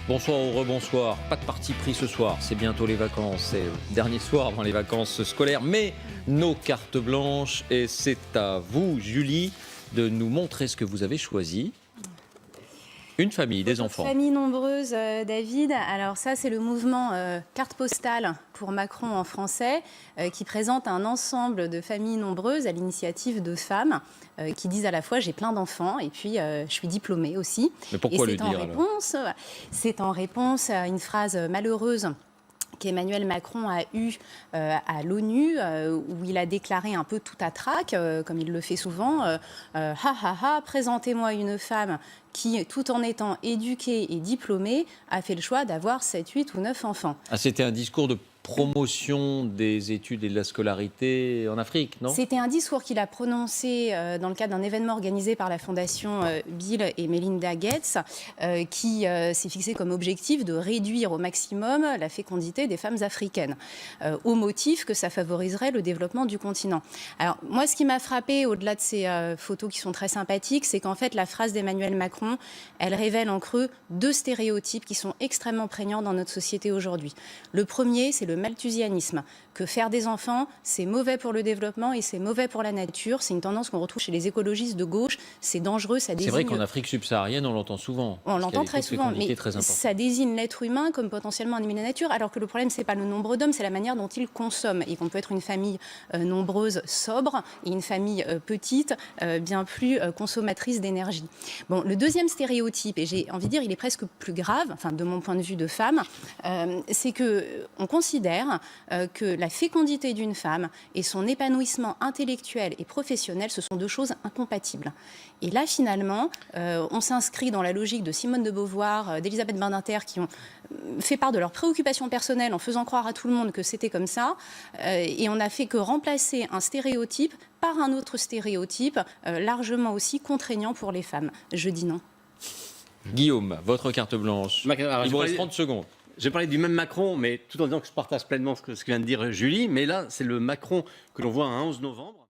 Bonsoir ou rebonsoir, pas de parti pris ce soir, c'est bientôt les vacances, c'est le dernier soir avant les vacances scolaires, mais nos cartes blanches, et c'est à vous, Julie, de nous montrer ce que vous avez choisi. Une famille, des enfants. Famille nombreuse, David. Alors ça, c'est le mouvement carte postale pour Macron en français, qui présente un ensemble de familles nombreuses à l'initiative de femmes qui disent à la fois j'ai plein d'enfants et puis je suis diplômée aussi. Mais pourquoi et le dire alors ? C'est en réponse à une phrase malheureuse qu'Emmanuel Macron a eu à l'ONU, où il a déclaré un peu tout à trac, comme il le fait souvent, ha ha ha, présentez-moi une femme qui, tout en étant éduquée et diplômée, a fait le choix d'avoir 7, 8 ou 9 enfants. Ah, c'était un discours de promotion des études et de la scolarité en Afrique, non ? C'était un discours qu'il a prononcé dans le cadre d'un événement organisé par la fondation Bill et Melinda Gates, qui s'est fixé comme objectif de réduire au maximum la fécondité des femmes africaines, au motif que ça favoriserait le développement du continent. Alors moi, ce qui m'a frappé, au-delà de ces photos qui sont très sympathiques, c'est qu'en fait la phrase d'Emmanuel Macron, elle révèle en creux deux stéréotypes qui sont extrêmement prégnants dans notre société aujourd'hui. Le premier, c'est le malthusianisme, que faire des enfants, c'est mauvais pour le développement et c'est mauvais pour la nature. C'est une tendance qu'on retrouve chez les écologistes de gauche. C'est dangereux, ça désigne... C'est vrai qu'en Afrique subsaharienne, on l'entend souvent. On l'entend très souvent, mais très ça désigne l'être humain comme potentiellement ennemi de la nature, alors que le problème, c'est pas le nombre d'hommes, c'est la manière dont ils consomment. Et qu'on peut être une famille nombreuse, sobre, et une famille petite, bien plus consommatrice d'énergie. Bon, le deuxième stéréotype, et j'ai envie de dire, il est presque plus grave, enfin de mon point de vue de femme, c'est qu'on considère que la fécondité d'une femme et son épanouissement intellectuel et professionnel, ce sont deux choses incompatibles. Et là, finalement, on s'inscrit dans la logique de Simone de Beauvoir, d'Elisabeth Badinter, qui ont fait part de leurs préoccupations personnelles en faisant croire à tout le monde que c'était comme ça. Et on n'a fait que remplacer un stéréotype par un autre stéréotype, largement aussi contraignant pour les femmes. Je dis non. Guillaume, votre carte blanche. Alors, Il vous reste 30 secondes. J'ai parlé du même Macron, mais tout en disant que je partage pleinement ce que vient de dire Julie. Mais là, c'est le Macron que l'on voit un 11 novembre.